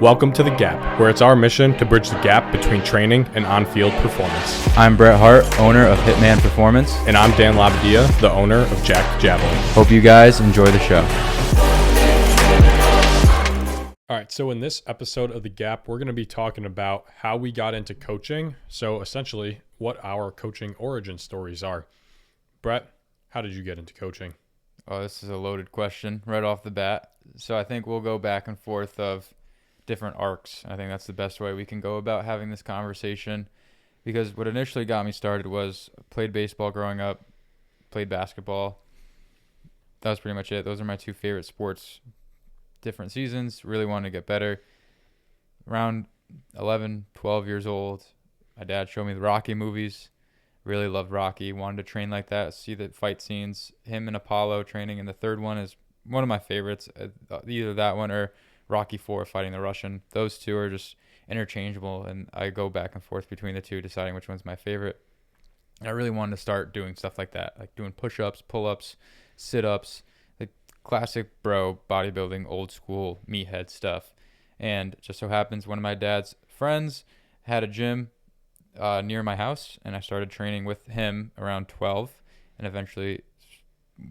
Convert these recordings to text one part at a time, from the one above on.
Welcome to The Gap, where it's our mission to bridge the gap between training and on-field performance. I'm Brett Hart, owner of Hitman Performance. And I'm Dan Labadia, the owner of Jacked Javelin. Hope you guys enjoy the show. All right, so in this episode of The Gap, we're going to be talking about how we got into coaching. So essentially, what our coaching origin stories are. Brett, how did you get into coaching? Oh, this is a loaded question right off the bat. So I think we'll go back and forth of different arcs. I think that's the best way we can go about having this conversation, because what initially got me started was I played baseball growing up, played basketball. That was pretty much it. Those are my two favorite sports. Different seasons, really wanted to get better. Around 11, 12 years old, my dad showed me the Rocky movies. Really loved Rocky, wanted to train like that, see the fight scenes. Him and Apollo training, and the third one is one of my favorites. Either that one or Rocky IV fighting the Russian. Those two are just interchangeable, and I go back and forth between the two, deciding which one's my favorite. And I really wanted to start doing stuff like that, like doing push-ups, pull-ups, sit-ups, like classic bro bodybuilding, old school meathead stuff. And it just so happens one of my dad's friends had a gym near my house, and I started training with him around 12, and eventually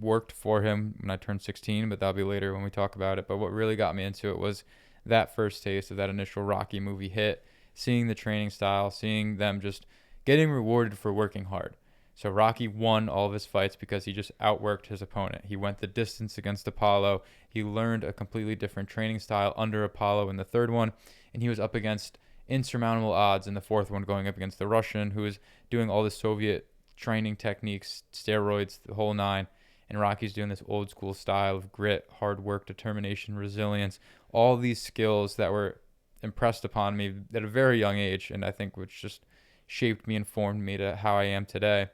worked for him when I turned 16, but that'll be later when we talk about it. But what really got me into it was that first taste of that initial Rocky movie hit, seeing the training style, seeing them just getting rewarded for working hard. So Rocky won all of his fights because he just outworked his opponent. He went the distance against Apollo. He learned a completely different training style under Apollo in the third one, and he was up against insurmountable odds in the fourth one, going up against the Russian, who was doing all the Soviet training techniques, steroids, the whole nine. And Rocky's doing this old school style of grit, hard work, determination, resilience, all these skills that were impressed upon me at a very young age, and I think which just shaped me and formed me to how I am today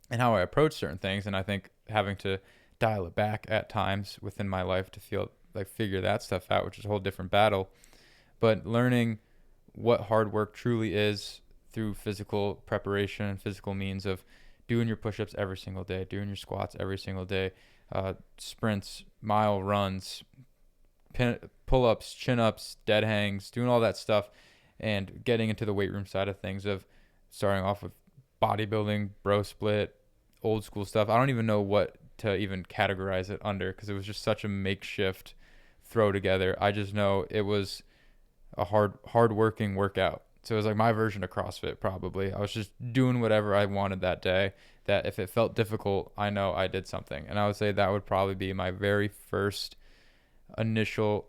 and how I approach certain things. And I think having to dial it back at times within my life to feel like figure that stuff out, which is a whole different battle. But learning what hard work truly is through physical preparation and physical means of doing your push-ups every single day, doing your squats every single day, sprints, mile runs, pull-ups, chin-ups, dead hangs, doing all that stuff, and getting into the weight room side of things of starting off with bodybuilding, bro split, old school stuff. I don't even know what to even categorize it under, because it was just such a makeshift throw together. I just know it was a hard-working workout. So it was like my version of CrossFit, probably. I was just doing whatever I wanted that day, that if it felt difficult, I know I did something. And I would say that would probably be my very first initial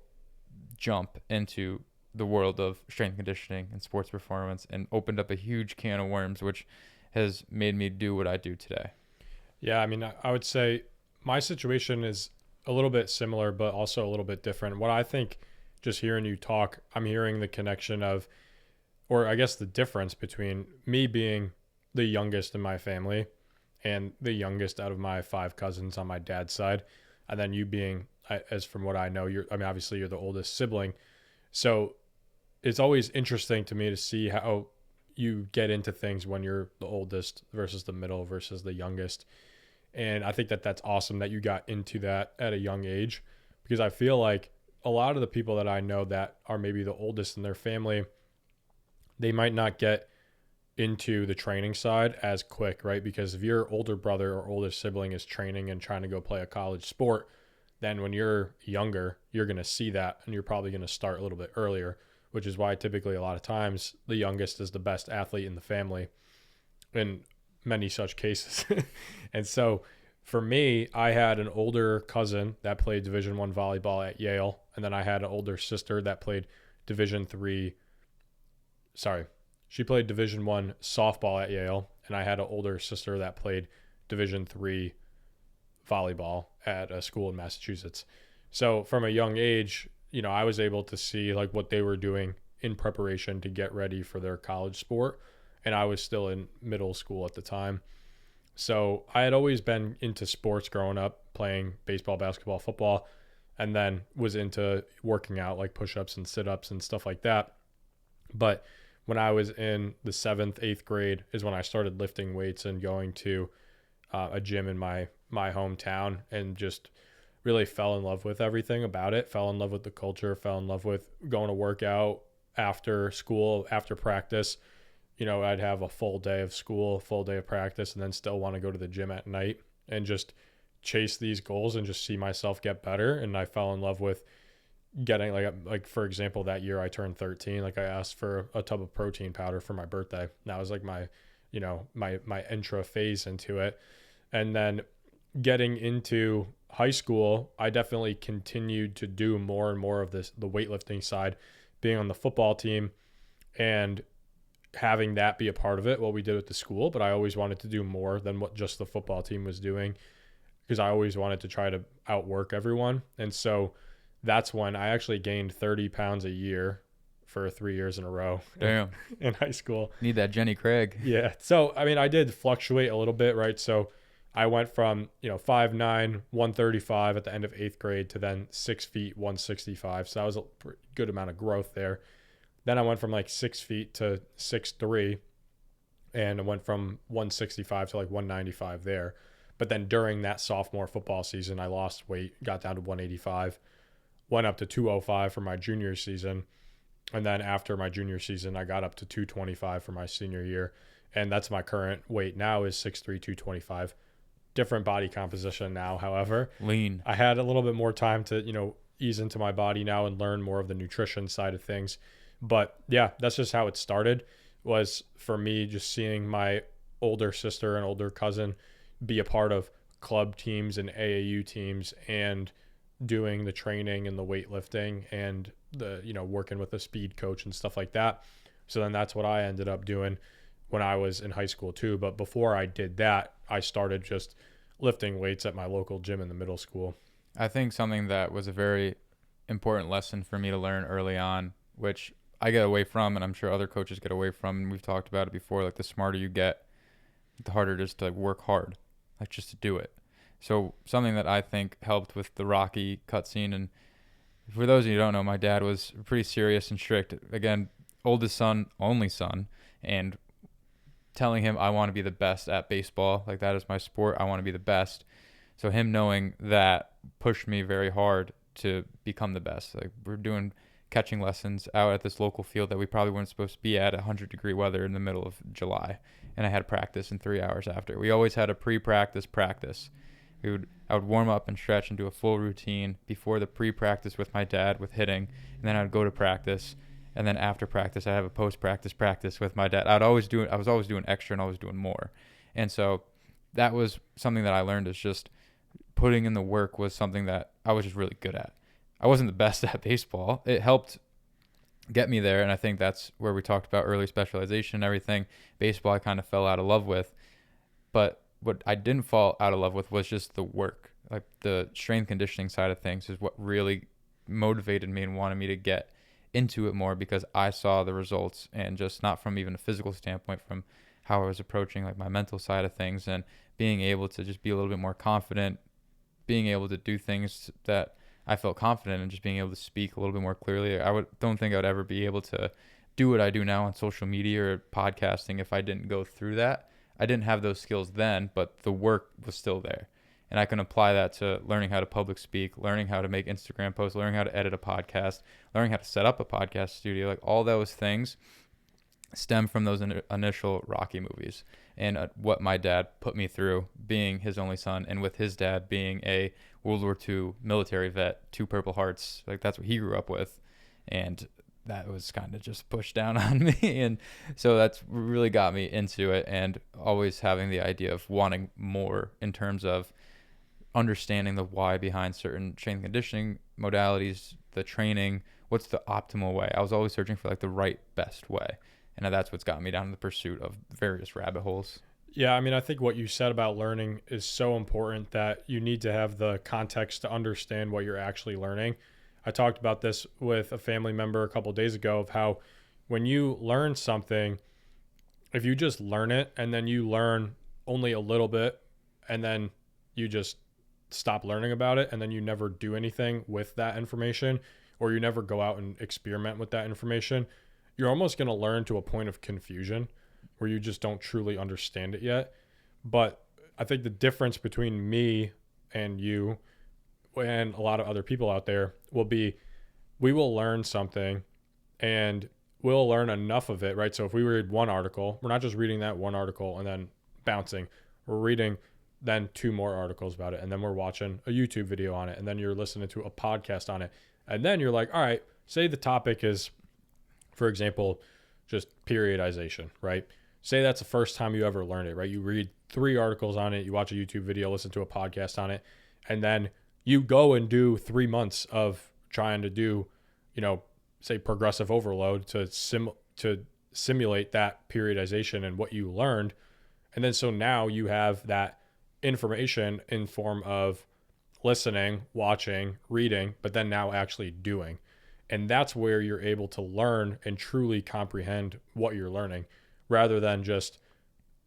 jump into the world of strength conditioning and sports performance, and opened up a huge can of worms, which has made me do what I do today. Yeah, I mean, I would say my situation is a little bit similar, but also a little bit different. What I think, just hearing you talk, I'm hearing the connection of, or I guess the difference between me being the youngest in my family and the youngest out of my 5 cousins on my dad's side, and then you being, as from what I know, obviously you're the oldest sibling. So it's always interesting to me to see how you get into things when you're the oldest versus the middle versus the youngest. And I think that that's awesome that you got into that at a young age, because I feel like a lot of the people that I know that are maybe the oldest in their family, they might not get into the training side as quick, right? Because if your older brother or older sibling is training and trying to go play a college sport, then when you're younger, you're going to see that, and you're probably going to start a little bit earlier, which is why typically a lot of times the youngest is the best athlete in the family in many such cases. And so for me, I had an older cousin that played Division I volleyball at Yale, and then I had an older sister that played she played Division I softball at Yale, and I had an older sister that played Division III volleyball at a school in Massachusetts. So from a young age, I was able to see like what they were doing in preparation to get ready for their college sport, and I was still in middle school at the time. So I had always been into sports growing up, playing baseball, basketball, football, and then was into working out like push-ups and sit-ups and stuff like that. But when I was in the 7th, 8th grade is when I started lifting weights and going to a gym in my hometown, and just really fell in love with everything about it, fell in love with the culture, fell in love with going to work out after school, after practice. I'd have a full day of school, full day of practice, and then still want to go to the gym at night and just chase these goals and just see myself get better. And I fell in love with getting like for example, that year I turned 13, like I asked for a tub of protein powder for my birthday. That was like my, my intra phase into it. And then getting into high school, I definitely continued to do more and more of this, the weightlifting side, being on the football team and having that be a part of it, what we did with the school. But I always wanted to do more than what just the football team was doing, because I always wanted to try to outwork everyone. And so that's when I actually gained 30 pounds a year for 3 years in a row. Damn. In high school. Need that Jenny Craig. Yeah. So, I mean, I did fluctuate a little bit, right? So I went from, 5'9", 135 at the end of 8th grade to then 6 feet, 165. So that was a good amount of growth there. Then I went from like 6 feet to 6'3", and I went from 165 to like 195 there. But then during that sophomore football season, I lost weight, got down to 185, went up to 205 for my junior season. And then after my junior season, I got up to 225 for my senior year. And that's my current weight now is 6'3", 225. Different body composition now, however. Lean. I had a little bit more time to, ease into my body now and learn more of the nutrition side of things. But yeah, that's just how it started, was for me just seeing my older sister and older cousin be a part of club teams and AAU teams and doing the training and the weightlifting and the, working with a speed coach and stuff like that. So then that's what I ended up doing when I was in high school too. But before I did that, I started just lifting weights at my local gym in the middle school. I think something that was a very important lesson for me to learn early on, which I get away from, and I'm sure other coaches get away from, and we've talked about it before, like the smarter you get, the harder it is to work hard, like just to do it. So something that I think helped with the Rocky cutscene, and for those of you who don't know, my dad was pretty serious and strict. Again, oldest son, only son, and telling him I want to be the best at baseball, like that is my sport, I want to be the best. So him knowing that pushed me very hard to become the best. Like we're doing catching lessons out at this local field that we probably weren't supposed to be at 100-degree weather in the middle of July. And I had practice in 3 hours after. We always had a pre-practice practice. I would warm up and stretch and do a full routine before the pre-practice with my dad with hitting. And then I'd go to practice. And then after practice, I'd have a post-practice practice with my dad. I was always doing extra and always doing more. And so that was something that I learned, is just putting in the work was something that I was just really good at. I wasn't the best at baseball. It helped get me there, and I think that's where we talked about early specialization and everything. Baseball I kind of fell out of love with, but what I didn't fall out of love with was just the work. Like the strength conditioning side of things is what really motivated me and wanted me to get into it more, because I saw the results, and just not from even a physical standpoint, from how I was approaching like my mental side of things and being able to just be a little bit more confident, being able to do things that I felt confident in, just being able to speak a little bit more clearly. Don't think I would ever be able to do what I do now on social media or podcasting if I didn't go through that. I didn't have those skills then, but the work was still there. And I can apply that to learning how to public speak, learning how to make Instagram posts, learning how to edit a podcast, learning how to set up a podcast studio. Like all those things stem from those initial Rocky movies and what my dad put me through, being his only son, and with his dad being a World War II military vet, 2 Purple Hearts. Like that's what he grew up with. And that was kind of just pushed down on me. And so that's really got me into it, and always having the idea of wanting more in terms of understanding the why behind certain strength conditioning modalities, the training, what's the optimal way. I was always searching for like the right, best way. And that's what's got me down the pursuit of various rabbit holes. Yeah, I mean, I think what you said about learning is so important, that you need to have the context to understand what you're actually learning. I talked about this with a family member a couple of days ago, of how when you learn something, if you just learn it and then you learn only a little bit and then you just stop learning about it and then you never do anything with that information, or you never go out and experiment with that information, you're almost going to learn to a point of confusion where you just don't truly understand it yet. But I think the difference between me and you and a lot of other people out there will be, we will learn something and we'll learn enough of it, right? So if we read one article, we're not just reading that one article and then bouncing. We're reading then 2 more articles about it, and then we're watching a YouTube video on it, and then you're listening to a podcast on it. And then you're like, all right, say the topic is, for example, just periodization, right? Say that's the first time you ever learned it, right? You read 3 articles on it, you watch a YouTube video, listen to a podcast on it, and then you go and do 3 months of trying to do, say progressive overload to simulate that periodization and what you learned. And then so now you have that information in form of listening, watching, reading, but then now actually doing. And that's where you're able to learn and truly comprehend what you're learning, rather than just,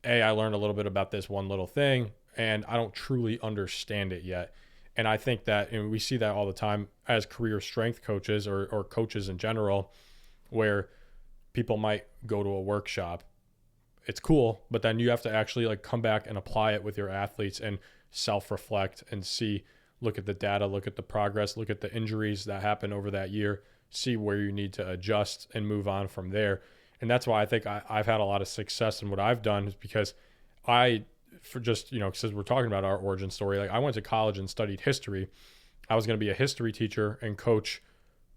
hey, I learned a little bit about this one little thing and I don't truly understand it yet. And I think that, and we see that all the time as career strength coaches or coaches in general, where people might go to a workshop. It's cool, but then you have to actually like come back and apply it with your athletes and self-reflect and see, look at the data, look at the progress, look at the injuries that happened over that year, see where you need to adjust and move on from there. And that's why I think I've had a lot of success in what I've done, is because since we're talking about our origin story, like I went to college and studied history. I was going to be a history teacher and coach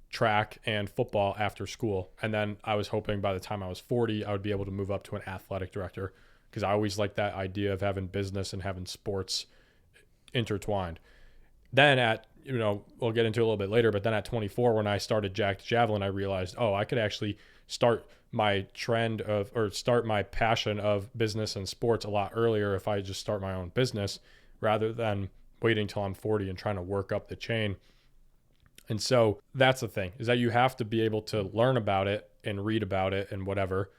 track and football after school. And then I was hoping by the time I was 40, I would be able to move up to an athletic director, because I always liked that idea of having business and having sports intertwined. Then we'll get into it a little bit later, but then at 24, when I started Jacked Javelin, I realized, I could actually start my start my passion of business and sports a lot earlier if I just start my own business, rather than waiting till I'm 40 and trying to work up the chain. And so that's the thing, is that you have to be able to learn about it and read about it and whatever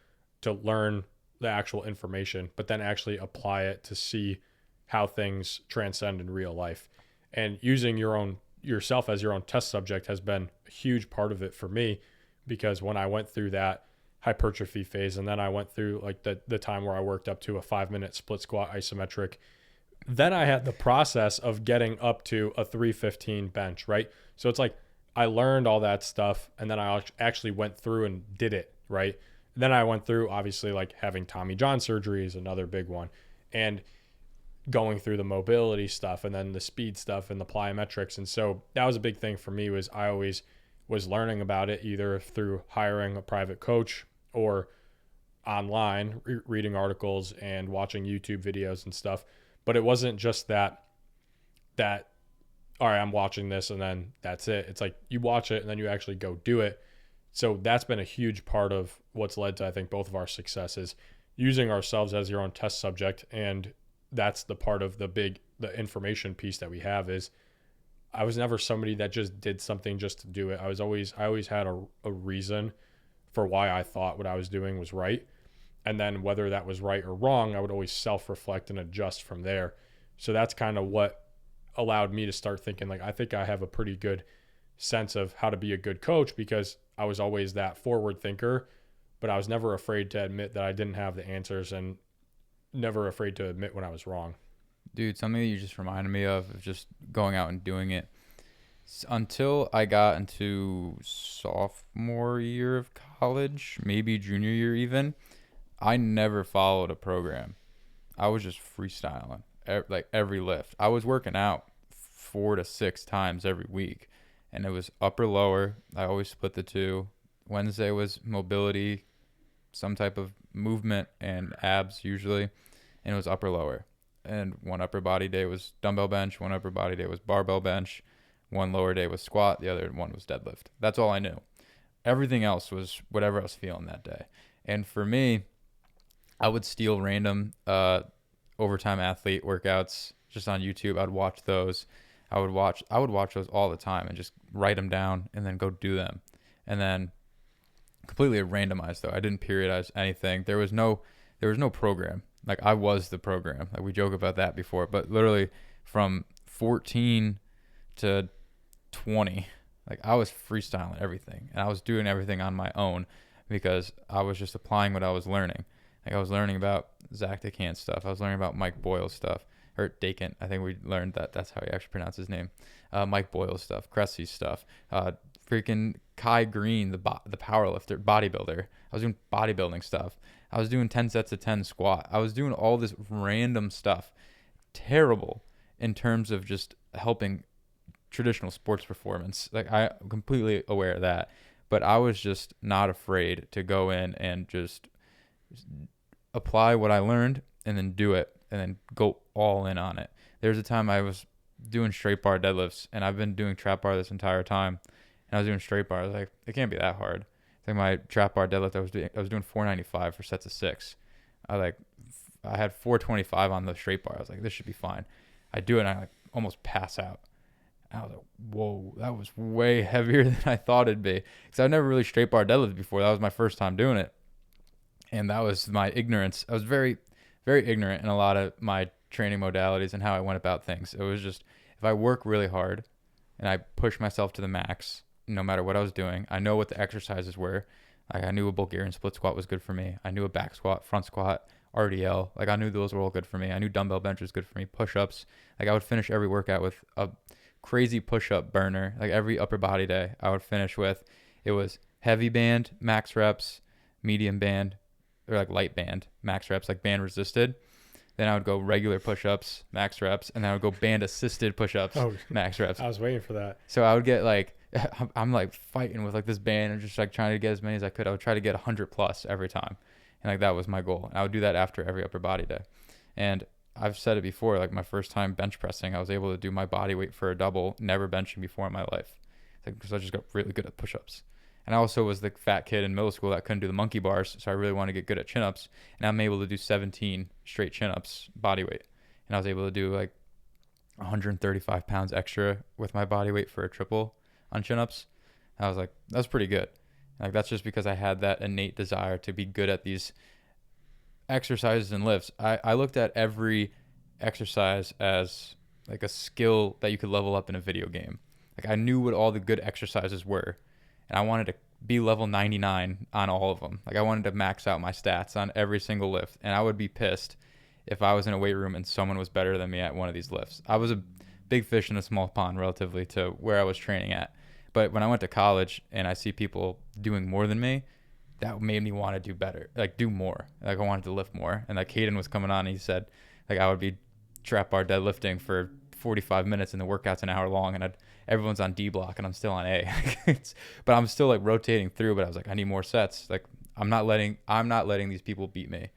to learn the actual information, but then actually apply it to see how things transcend in real life. And using yourself as your own test subject has been a huge part of it for me, because when I went through that hypertrophy phase, and then I went through like the time where I worked up to a 5-minute split squat isometric, then I had the process of getting up to a 315 bench, right? So it's like I learned all that stuff, and then I actually went through and did it, right? Then I went through, obviously, like having Tommy John surgery is another big one, and going through the mobility stuff, and then the speed stuff and the plyometrics. And so that was a big thing for me, was I always was learning about it either through hiring a private coach or online, reading articles and watching YouTube videos and stuff. But it wasn't just that, all right, I'm watching this and then that's it. It's like you watch it and then you actually go do it. So that's been a huge part of what's led to, I think, both of our successes, using ourselves as your own test subject. And that's the part of the information piece that we have, is I was never somebody that just did something just to do it. I always had a reason for why I thought what I was doing was right. And then whether that was right or wrong, I would always self-reflect and adjust from there. So that's kind of what allowed me to start thinking, like, I think I have a pretty good sense of how to be a good coach, because I was always that forward thinker, but I was never afraid to admit that I didn't have the answers, and never afraid to admit when I was wrong. Dude, something that you just reminded me of just going out and doing it. Until I got into sophomore year of college, maybe junior year even, I never followed a program. I was just freestyling, like every lift. I was working out 4 to 6 times every week, and it was upper lower. I always split the two. Wednesday was mobility, some type of movement and abs usually, and it was upper lower. And one upper body day was dumbbell bench, one upper body day was barbell bench, one lower day was squat, the other one was deadlift. That's all I knew. Everything else was whatever I was feeling that day. And for me, I would steal random overtime athlete workouts just on YouTube. I'd watch those. I would watch those all the time and just write them down and then go do them. And then completely randomized though. I didn't periodize anything. There was no program. Like I was the program. Like we joke about that before, but literally from 14 to 20, like I was freestyling everything, and I was doing everything on my own because I was just applying what I was learning. Like I was learning about Zach DeCant stuff. I was learning about Mike Boyle stuff. or Dakin. I think we learned that that's how he actually pronounced his name. Mike Boyle stuff, Cressy stuff, freaking Kai Green, the power lifter, bodybuilder. I was doing bodybuilding stuff. I was doing 10 sets of 10 squat. I was doing all this random stuff. Terrible in terms of just helping traditional sports performance. Like, I'm completely aware of that. But I was just not afraid to go in and just apply what I learned and then do it and then go all in on it. There's a time I was doing straight bar deadlifts, and I've been doing trap bar this entire time, and I was doing straight bar. I was like, it can't be that hard. I think my trap bar deadlift, I was doing 495 for sets of 6. I had 425 on the straight bar. I was like, this should be fine. I do it, and I like almost pass out. I was like, whoa, that was way heavier than I thought it'd be. Because I've never really straight bar deadlifted before. That was my first time doing it. And that was my ignorance. I was very, very ignorant in a lot of my training modalities and how I went about things. It was just, if I work really hard and I push myself to the max, no matter what I was doing, I know what the exercises were. Like, I knew a Bulgarian split squat was good for me. I knew a back squat, front squat, RDL. Like, I knew those were all good for me. I knew dumbbell bench was good for me. Push-ups. Like, I would finish every workout with a crazy push-up burner. Like, every upper body day I would finish with, it was heavy band, max reps, medium band, or like light band, max reps, like band resisted. Then I would go regular push-ups, max reps, and then I would go band assisted push-ups, max reps. I was waiting for that. So I would get like, I'm like fighting with like this band and just like trying to get as many as I could. I would try to get 100 plus every time. And like, that was my goal. And I would do that after every upper body day. And I've said it before, like, my first time bench pressing, I was able to do my body weight for a double, never benching before in my life. Like, because I just got really good at push-ups. And I also was the fat kid in middle school that couldn't do the monkey bars, so I really wanted to get good at chin-ups. And I'm able to do 17 straight chin-ups body weight. And I was able to do like 135 pounds extra with my body weight for a triple on chin-ups. I was like, that's pretty good. Like, that's just because I had that innate desire to be good at these exercises and lifts. I looked at every exercise as like a skill that you could level up in a video game. Like, I knew what all the good exercises were, and I wanted to be level 99 on all of them. Like, I wanted to max out my stats on every single lift, and I would be pissed if I was in a weight room and someone was better than me at one of these lifts. I was a big fish in a small pond relatively to where I was training at. But when I went to college and I see people doing more than me, that made me want to do better, like do more. Like, I wanted to lift more. And like, Caden was coming on and he said, like, I would be trap bar deadlifting for 45 minutes and the workout's an hour long, and everyone's on D block and I'm still on A. But I'm still like rotating through, but I was like, I need more sets. Like, I'm not letting these people beat me.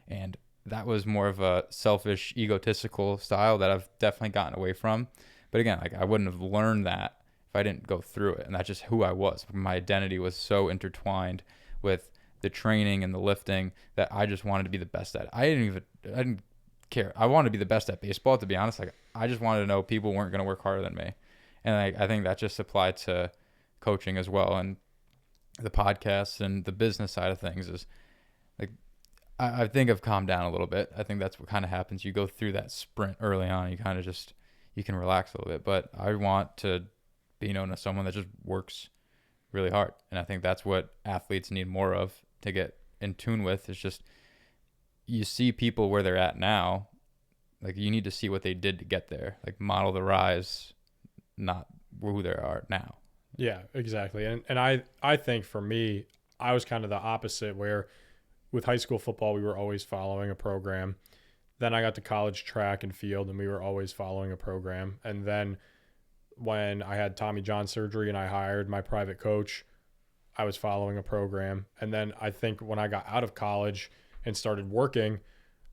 And that was more of a selfish, egotistical style that I've definitely gotten away from. But again, like, I wouldn't have learned that if I didn't go through it. And that's just who I was. My identity was so intertwined with the training and the lifting that I just wanted to be the best at it. I didn't care. I wanted to be the best at baseball, to be honest. Like, I just wanted to know people weren't going to work harder than me. And like, I think that just applied to coaching as well. And the podcast and the business side of things is like, I think I've calmed down a little bit. I think that's what kind of happens. You go through that sprint early on. You kind of just, you can relax a little bit. But I want to be known as someone that just works really hard. And I think that's what athletes need more of to get in tune with. Is just, you see people where they're at now. Like, you need to see what they did to get there. Like, model the rise, not who they are now. Yeah, exactly. And I think for me, I was kind of the opposite, where with high school football, we were always following a program. Then I got to college track and field, and we were always following a program. And then when I had Tommy John surgery and I hired my private coach, I was following a program. And then I think when I got out of college and started working,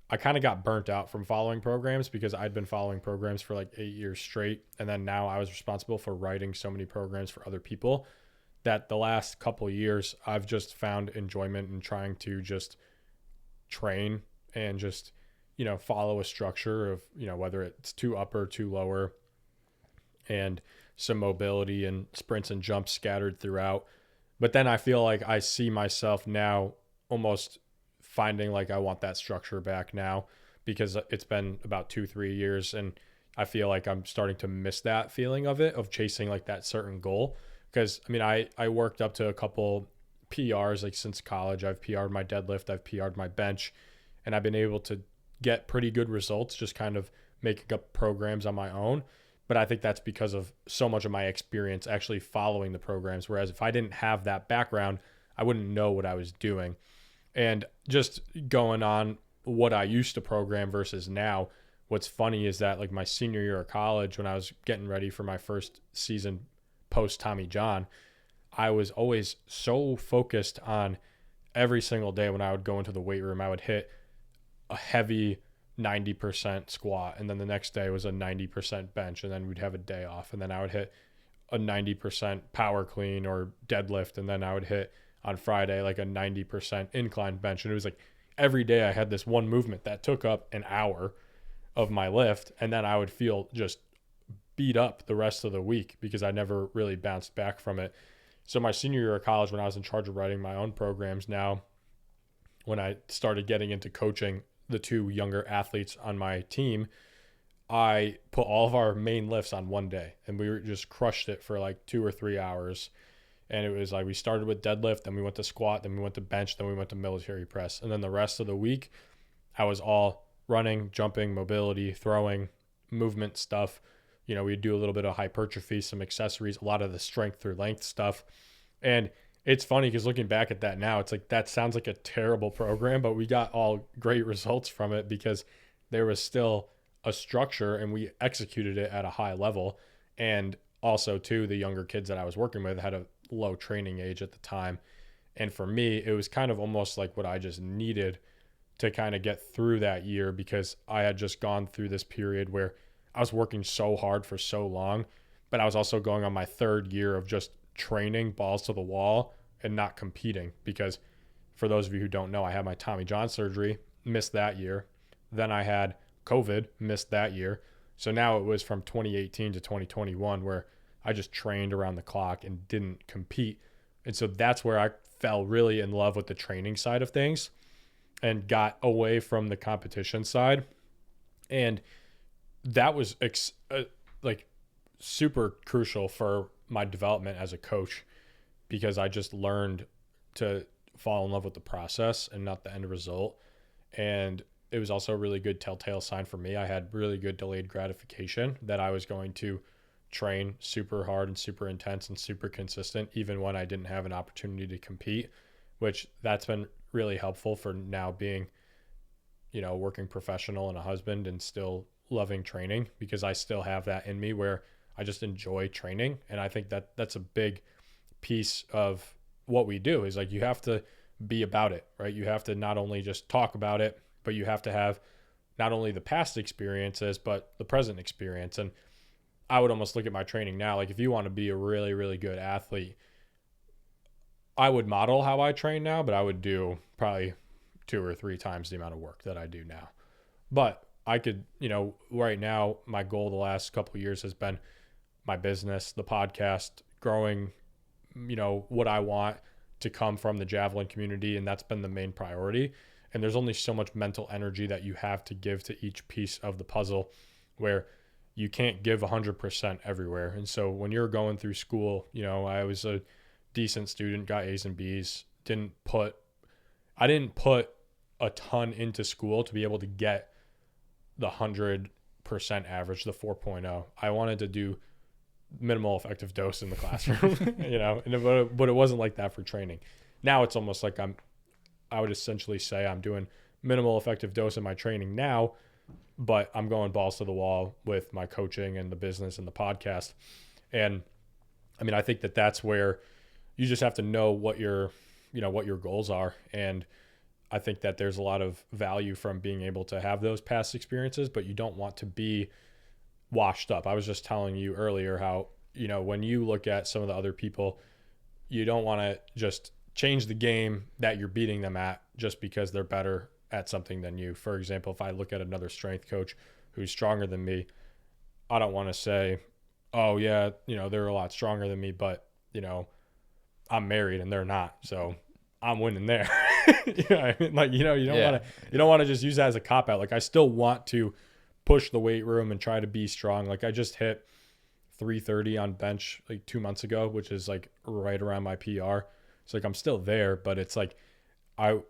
I kind of got burnt out from following programs, because I'd been following programs for like 8 years straight. And then now I was responsible for writing so many programs for other people that the last couple of years I've just found enjoyment in trying to just train and just, follow a structure of, whether it's 2 upper, 2 lower, and some mobility and sprints and jumps scattered throughout. But then I feel like I see myself now almost finding like I want that structure back now, because it's been about 2-3 years, and I feel like I'm starting to miss that feeling of chasing like that certain goal. Because I mean, I worked up to a couple PRs like since college. I've PR'd my deadlift, I've PR'd my bench, and I've been able to get pretty good results just kind of making up programs on my own. But I think that's because of so much of my experience actually following the programs. Whereas if I didn't have that background, I wouldn't know what I was doing. And just going on what I used to program versus now, what's funny is that like my senior year of college, when I was getting ready for my first season post Tommy John, I was always so focused on every single day when I would go into the weight room, I would hit a heavy 90% squat. And then the next day was a 90% bench. And then we'd have a day off. And then I would hit a 90% power clean or deadlift. And then I would hit on Friday like a 90% incline bench. And it was like every day I had this one movement that took up an hour of my lift. And then I would feel just beat up the rest of the week because I never really bounced back from it. So my senior year of college, when I was in charge of writing my own programs, now when I started getting into coaching the two younger athletes on my team, I put all of our main lifts on one day and we were just crushed it for like 2 or 3 hours. And it was like we started with deadlift, then we went to squat, then we went to bench, then we went to military press. And then the rest of the week, I was all running, jumping, mobility, throwing, movement stuff. You know, we'd do a little bit of hypertrophy, some accessories, a lot of the strength through length stuff. And it's funny because looking back at that now, it's like that sounds like a terrible program, but we got all great results from it because there was still a structure and we executed it at a high level. And also, too, the younger kids that I was working with had a low training age at the time. And for me, it was kind of almost like what I just needed to kind of get through that year because I had just gone through this period where I was working so hard for so long, but I was also going on my third year of just training balls to the wall and not competing because for those of you who don't know, I had my Tommy John surgery, missed that year. Then I had COVID, missed that year. So now it was from 2018 to 2021 where I just trained around the clock and didn't compete. And so that's where I fell really in love with the training side of things and got away from the competition side. And that was like super crucial for my development as a coach because I just learned to fall in love with the process and not the end result. And it was also a really good telltale sign for me. I had really good delayed gratification that I was going to train super hard and super intense and super consistent, even when I didn't have an opportunity to compete, which that's been really helpful for now being, you know, working professional and a husband and still loving training because I still have that in me where I just enjoy training. And I think that that's a big piece of what we do is like, you have to be about it, right? You have to not only just talk about it, but you have to have not only the past experiences, but the present experience. And I would almost look at my training now. Like if you want to be a really, really good athlete, I would model how I train now, but I would do probably 2 or 3 times the amount of work that I do now. But I could, you know, right now, my goal the last couple of years has been my business, the podcast, growing, you know, what I want to come from the javelin community. And that's been the main priority. And there's only so much mental energy that you have to give to each piece of the puzzle where you can't give 100% everywhere. And so when you're going through school, you know, I was a decent student, got A's and B's, I didn't put a ton into school to be able to get the 100% average, the 4.0. I wanted to do minimal effective dose in the classroom, you know, but it wasn't like that for training. Now it's almost like I would essentially say I'm doing minimal effective dose in my training now, but I'm going balls to the wall with my coaching and the business and the podcast. And I mean, I think that that's where you just have to know what your goals are. And I think that there's a lot of value from being able to have those past experiences, but you don't want to be washed up. I was just telling you earlier how, you know, when you look at some of the other people, you don't want to just change the game that you're beating them at just because they're better at something than you. For example, if I look at another strength coach who's stronger than me, I don't want to say, oh yeah, you know, they're a lot stronger than me, but you know, I'm married and they're not, so I'm winning there. You know what I mean? Like, you know, you don't want to just use that as a cop out. Like I still want to push the weight room and try to be strong. Like I just hit 330 on bench like 2 months ago, which is like right around my PR. It's like I'm still there, but it's like I'm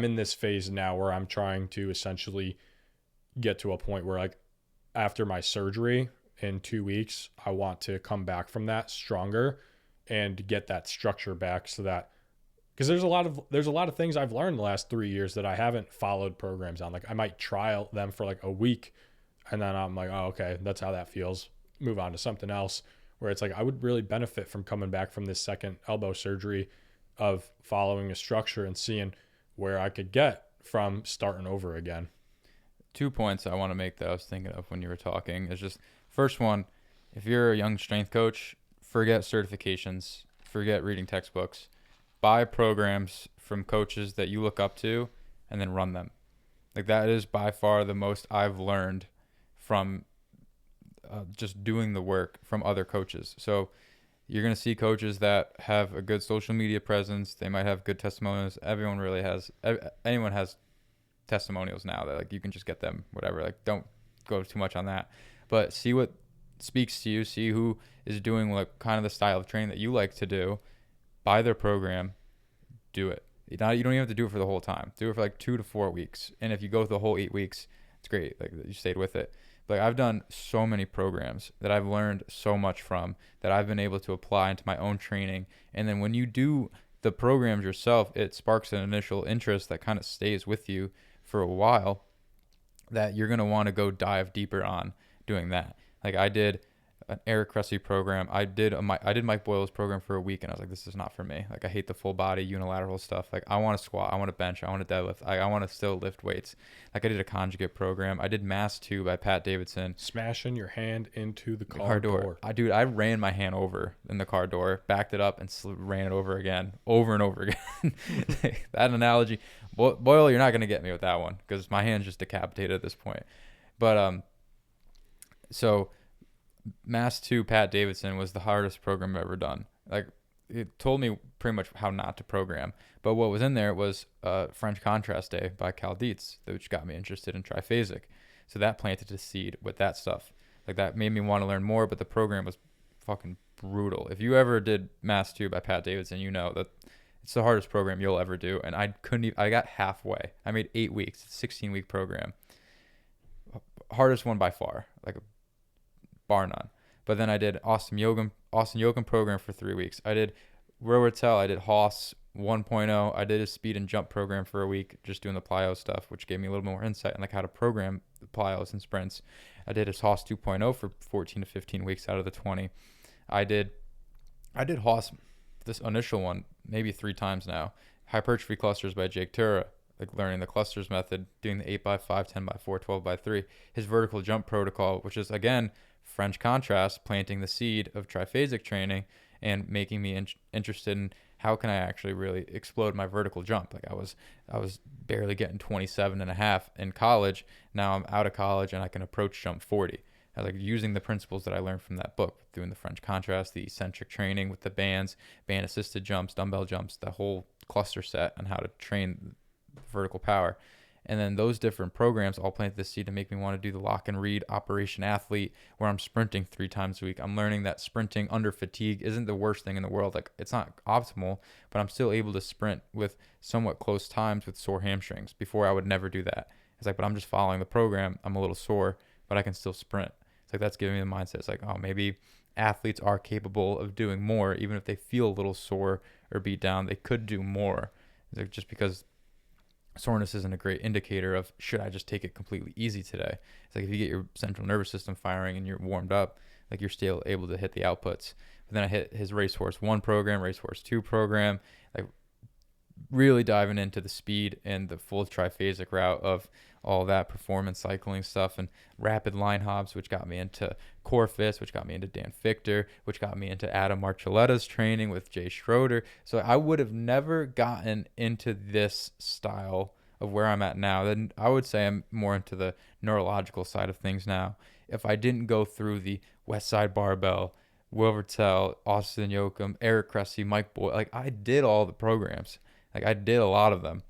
in this phase now where I'm trying to essentially get to a point where like after my surgery in 2 weeks, I want to come back from that stronger and get that structure back so that because there's a lot of things I've learned the last 3 years that I haven't followed programs on. Like I might trial them for like a week and then I'm like, oh, okay, that's how that feels. Move on to something else. Where it's like I would really benefit from coming back from this second elbow surgery of following a structure and seeing where I could get from starting over again. 2 points I want to make that I was thinking of when you were talking is just first one, if you're a young strength coach, forget certifications, forget reading textbooks, buy programs from coaches that you look up to and then run them. Like that is by far the most I've learned from just doing the work from other coaches. So you're going to see coaches that have a good social media presence. They might have good testimonials. Everyone really has, anyone has testimonials now that like you can just get them, whatever. Like don't go too much on that, but see what speaks to you, see who is doing like kind of the style of training that you like to do, buy their program, do it. You don't even have to do it for the whole time. Do it for like 2 to 4 weeks. And if you go the whole 8 weeks, it's great. Like you stayed with it. Like I've done so many programs that I've learned so much from that I've been able to apply into my own training. And then when you do the programs yourself, it sparks an initial interest that kind of stays with you for a while that you're going to want to go dive deeper on doing that. Like I did an Eric Cressy program. I did Mike Boyle's program for a week and I was like, this is not for me. Like I hate the full body unilateral stuff. Like I want to squat, I want to bench, I want to deadlift. I want to still lift weights. Like I did a conjugate program. I did Mass 2 by Pat Davidson. Smashing your hand into the car door. I ran my hand over in the car door, backed it up and ran it over again, over and over again. That analogy, Boyle, you're not going to get me with that one because my hand's just decapitated at this point. But so Mass 2 Pat Davidson was the hardest program I've ever done. Like it told me pretty much how not to program. But what was in there was French Contrast Day by Cal Dietz, which got me interested in triphasic. So that planted a seed with that stuff. Like that made me want to learn more, but the program was fucking brutal. If you ever did Mass 2 by Pat Davidson, you know that it's the hardest program you'll ever do. And I got halfway. I made 8 weeks, 16-week program. Hardest one by far. Like bar none. But then I did Austin Yoakum program for 3 weeks. I did Rowertel. I did Haas 1.0. I did a speed and jump program for a week, just doing the plyo stuff, which gave me a little more insight on like how to program the plyos and sprints. I did a Haas 2.0 for 14 to 15 weeks out of the 20. I did Haas, this initial one, maybe 3 times now. Hypertrophy clusters by Jake Tura, like learning the clusters method, doing the 8x5, 10x4, 12x3. His vertical jump protocol, which is again French contrast, planting the seed of triphasic training and making me interested in how can I actually really explode my vertical jump. Like I was barely getting 27 and a half in college. Now I'm out of college and I can approach jump 40. I like using the principles that I learned from that book, doing the French contrast, the eccentric training with the bands, band assisted jumps, dumbbell jumps, the whole cluster set on how to train vertical power. And then those different programs all planted the seed to make me want to do the lock and read Operation Athlete, where I'm sprinting 3 times a week. I'm learning that sprinting under fatigue isn't the worst thing in the world. Like it's not optimal, but I'm still able to sprint with somewhat close times with sore hamstrings. Before I would never do that. It's like, but I'm just following the program. I'm a little sore, but I can still sprint. It's like that's giving me the mindset. It's like, oh, maybe athletes are capable of doing more, even if they feel a little sore or beat down. They could do more. It's like just because soreness isn't a great indicator of should I just take it completely easy today. It's like if you get your central nervous system firing and you're warmed up, like you're still able to hit the outputs. But then I hit his Racehorse 1 program, Racehorse 2 program, like really diving into the speed and the full triphasic route of all that performance cycling stuff and rapid line hops, which got me into core fist, which got me into Dan Fichter, which got me into Adam Marcelletta's training with Jay Schroeder. So I would have never gotten into this style of where I'm at now. Then I would say I'm more into the neurological side of things now. If I didn't go through the West Side Barbell, Wilbur Tell, Austin Yoakum, Eric Cressy, Mike Boyle, like I did all the programs. Like I did a lot of them.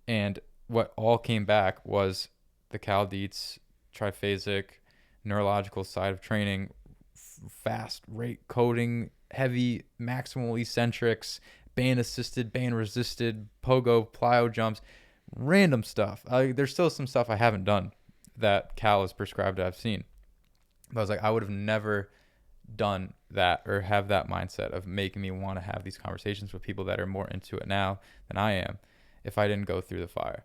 And what all came back was the Cal Dietz triphasic neurological side of training, fast rate coding, heavy maximal eccentrics, band assisted, band resisted, pogo, plyo jumps, random stuff. There's still some stuff I haven't done that Cal has prescribed I've seen. But I was like, I would have never done that or have that mindset of making me want to have these conversations with people that are more into it now than I am if I didn't go through the fire.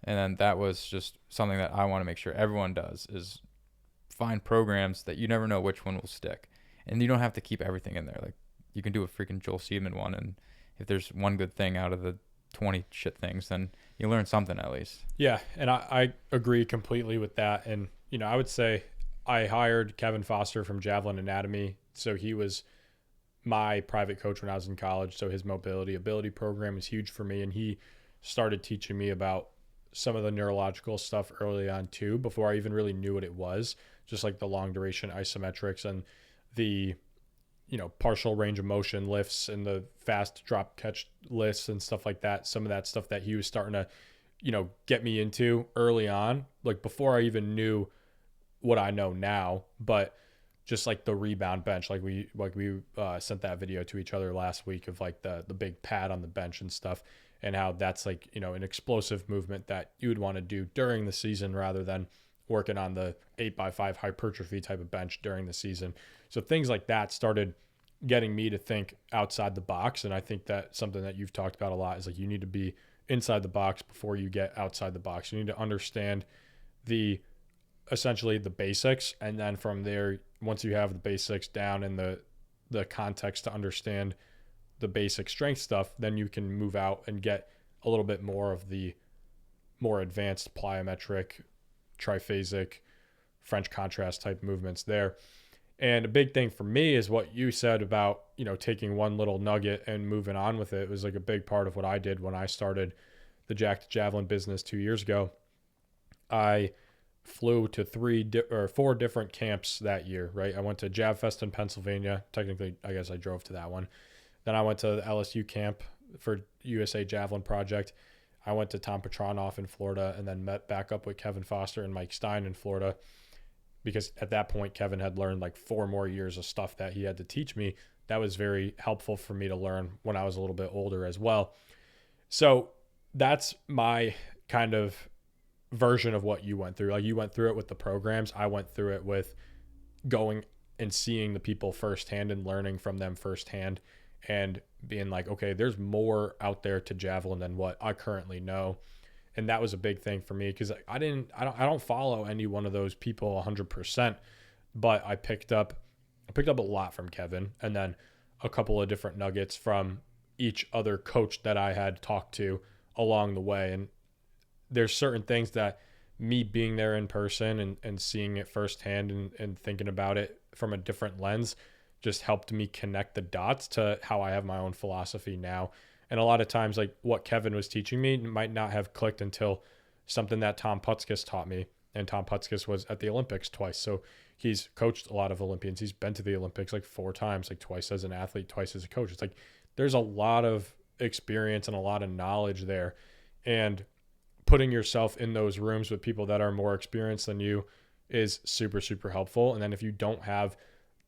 And then that was just something that I want to make sure everyone does is find programs that you never know which one will stick. And you don't have to keep everything in there. Like you can do a freaking Joel Seedman one, and if there's one good thing out of the 20 shit things, then you learn something at least. Yeah, and I agree completely with that. And, I would say I hired Kevin Foster from Javelin Anatomy. So he was my private coach when I was in college. So his mobility ability program is huge for me. And he started teaching me about some of the neurological stuff early on too, before I even really knew what it was, just like the long duration isometrics and the, partial range of motion lifts and the fast drop catch lifts and stuff like that. Some of that stuff that he was starting to, get me into early on, like before I even knew what I know now. But just like the rebound bench, like we sent that video to each other last week of like the big pad on the bench and stuff, and how that's like, an explosive movement that you would want to do during the season rather than working on the 8x5 hypertrophy type of bench during the season. So things like that started getting me to think outside the box. And I think that something that you've talked about a lot is like, you need to be inside the box before you get outside the box. You need to understand the essentially the basics, and then from there, once you have the basics down and the context to understand the basic strength stuff, then you can move out and get a little bit more of the more advanced plyometric, triphasic, French contrast type movements there. And a big thing for me is what you said about, taking one little nugget and moving on with it. It was like a big part of what I did when I started the Jacked Javelin business 2 years ago. I flew to 4 different camps that year, right? I went to Jav Fest in Pennsylvania. Technically, I guess I drove to that one. Then I went to the LSU camp for USA Javelin Project. I went to Tom Petronoff in Florida, and then met back up with Kevin Foster and Mike Stein in Florida, because at that point, Kevin had learned like 4 more years of stuff that he had to teach me. That was very helpful for me to learn when I was a little bit older as well. So that's my kind of version of what you went through. Like you went through it with the programs. I went through it with going and seeing the people firsthand and learning from them firsthand, and being like, okay, there's more out there to javelin than what I currently know. And that was a big thing for me, because I don't follow any one of those people 100%, but I picked up a lot from Kevin, and then a couple of different nuggets from each other coach that I had talked to along the way. And there's certain things that me being there in person and seeing it firsthand and thinking about it from a different lens just helped me connect the dots to how I have my own philosophy now. And a lot of times, like what Kevin was teaching me might not have clicked until something that Tom Putskis taught me. And Tom Putskis was at the Olympics twice. So he's coached a lot of Olympians. He's been to the Olympics like 4 times, like twice as an athlete, twice as a coach. It's like there's a lot of experience and a lot of knowledge there. And putting yourself in those rooms with people that are more experienced than you is super, super helpful. And then if you don't have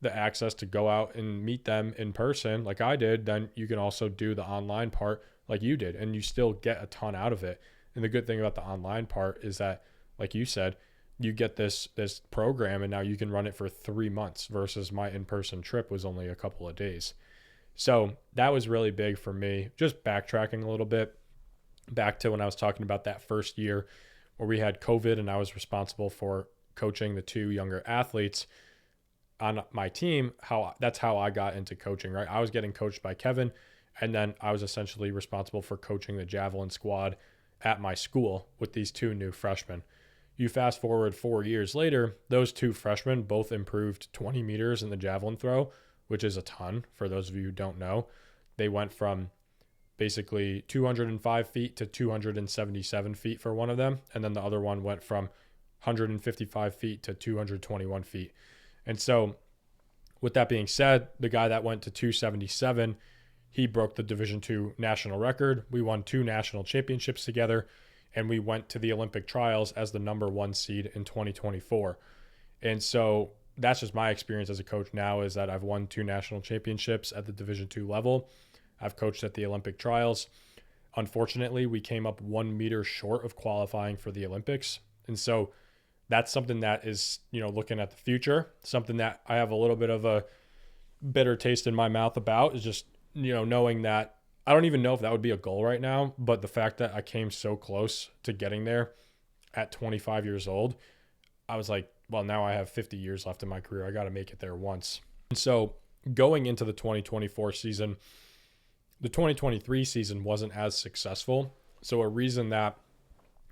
the access to go out and meet them in person like I did, then you can also do the online part like you did, and you still get a ton out of it. And the good thing about the online part is that, like you said, you get this program, and now you can run it for 3 months versus my in-person trip was only a couple of days. So that was really big for me. Just backtracking a little bit back to when I was talking about that first year where we had COVID and I was responsible for coaching the 2 younger athletes on my team. That's how I got into coaching, right? I was getting coached by Kevin, and then I was essentially responsible for coaching the javelin squad at my school with these 2 new freshmen. You fast forward 4 years later, those 2 freshmen both improved 20 meters in the javelin throw, which is a ton for those of you who don't know. They went from basically 205 feet to 277 feet for one of them, and then the other one went from 155 feet to 221 feet. And so with that being said, the guy that went to 277, he broke the Division II national record. We won 2 national championships together, and we went to the Olympic trials as the number 1 seed in 2024. And so that's just my experience as a coach now, is that I've won 2 national championships at the Division II level. I've coached at the Olympic trials. Unfortunately, we came up 1 meter short of qualifying for the Olympics. And so that's something that is, looking at the future, something that I have a little bit of a bitter taste in my mouth about, is just, knowing that I don't even know if that would be a goal right now, but the fact that I came so close to getting there at 25 years old, I was like, well, now I have 50 years left in my career. I got to make it there once. And so going into the 2024 season, the 2023 season wasn't as successful. So a reason that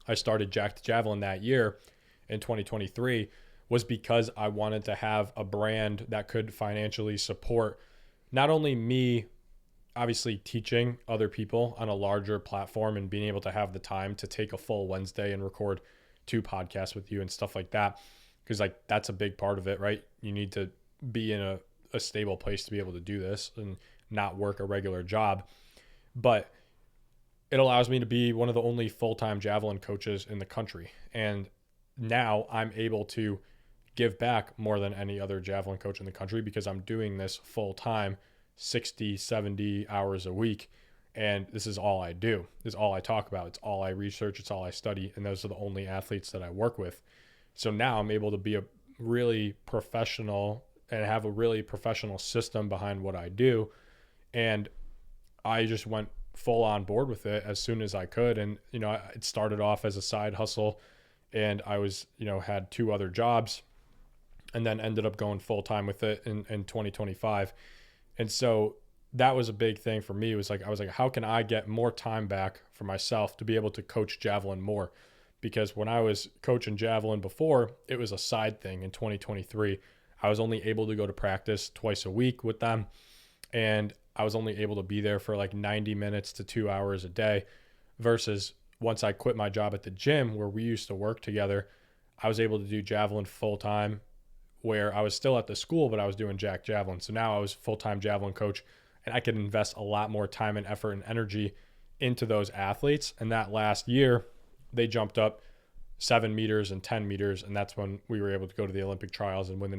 I started Jacked Javelin that year in 2023 was because I wanted to have a brand that could financially support not only me obviously teaching other people on a larger platform and being able to have the time to take a full Wednesday and record 2 podcasts with you and stuff like that. Because like that's a big part of it, right? You need to be in a stable place to be able to do this and not work a regular job. But it allows me to be one of the only full-time javelin coaches in the country. And now I'm able to give back more than any other javelin coach in the country because I'm doing this full-time, 60, 70 hours a week. And this is all I do. This is all I talk about. It's all I research. It's all I study. And those are the only athletes that I work with. So now I'm able to be a really professional and have a really professional system behind what I do. And I just went full on board with it as soon as I could. And, it started off as a side hustle, and I was, had 2 other jobs, and then ended up going full time with it in 2025. And so that was a big thing for me. I was like, how can I get more time back for myself to be able to coach javelin more? Because when I was coaching javelin before, it was a side thing. In 2023, I was only able to go to practice twice a week with them. And I was only able to be there for like 90 minutes to 2 hours a day, versus once I quit my job at the gym where we used to work together, I was able to do javelin full time, where I was still at the school, but I was doing Jacked Javelin. So now I was full-time javelin coach, and I could invest a lot more time and effort and energy into those athletes. And that last year, they jumped up 7 meters and 10 meters. And that's when we were able to go to the Olympic trials and win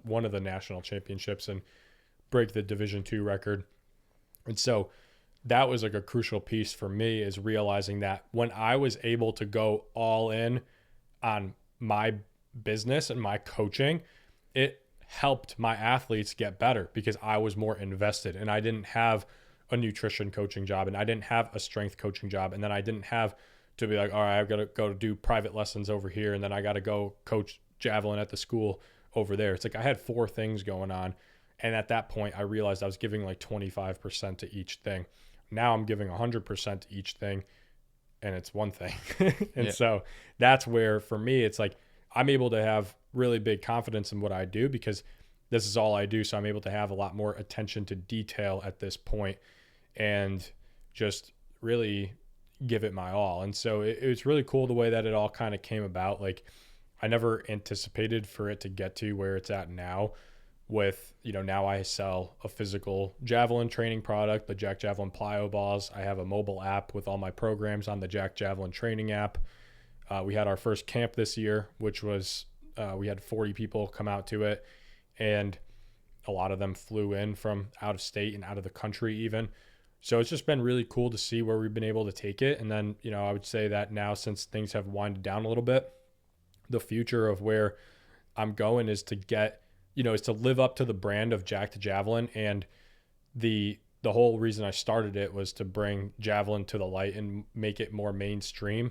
one of the national championships and break the Division II record. And so that was like a crucial piece for me, is realizing that when I was able to go all in on my business and my coaching, it helped my athletes get better because I was more invested, and I didn't have a nutrition coaching job, and I didn't have a strength coaching job. And then I didn't have to be like, all right, I've got to go do private lessons over here, and then I got to go coach javelin at the school over there. It's like I had 4 things going on. And at that point, I realized I was giving like 25% to each thing. Now I'm giving 100% to each thing, and it's one thing. And so that's where, for me, it's like I'm able to have really big confidence in what I do because this is all I do. So I'm able to have a lot more attention to detail at this point and just really give it my all. And so it was really cool the way that it all kind of came about. Like I never anticipated for it to get to where it's at now with, now I sell a physical javelin training product, the Jacked Javelin plyo balls. I have a mobile app with all my programs on the Jacked Javelin training app. We had our first camp this year, which was, we had 40 people come out to it, and a lot of them flew in from out of state and out of the country even. So it's just been really cool to see where we've been able to take it. And then, I would say that now, since things have winded down a little bit, the future of where I'm going is to get, is to live up to the brand of Jacked Javelin. And the whole reason I started it was to bring javelin to the light and make it more mainstream,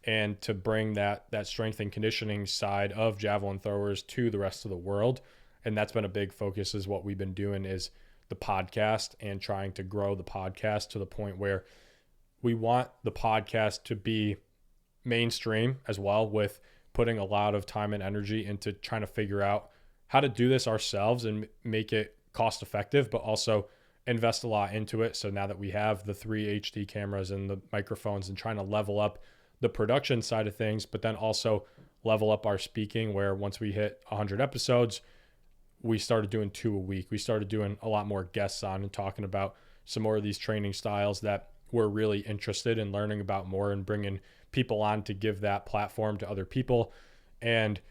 and to bring that strength and conditioning side of javelin throwers to the rest of the world. And that's been a big focus, is what we've been doing is the podcast, and trying to grow the podcast to the point where we want the podcast to be mainstream as well, with putting a lot of time and energy into trying to figure out how to do this ourselves and make it cost effective, but also invest a lot into it. So now that we have the 3 HD cameras and the microphones, and trying to level up the production side of things, but then also level up our speaking, where once we hit 100 episodes, we started doing 2 a week. We started doing a lot more guests on and talking about some more of these training styles that we're really interested in learning about more, and bringing people on to give that platform to other people, and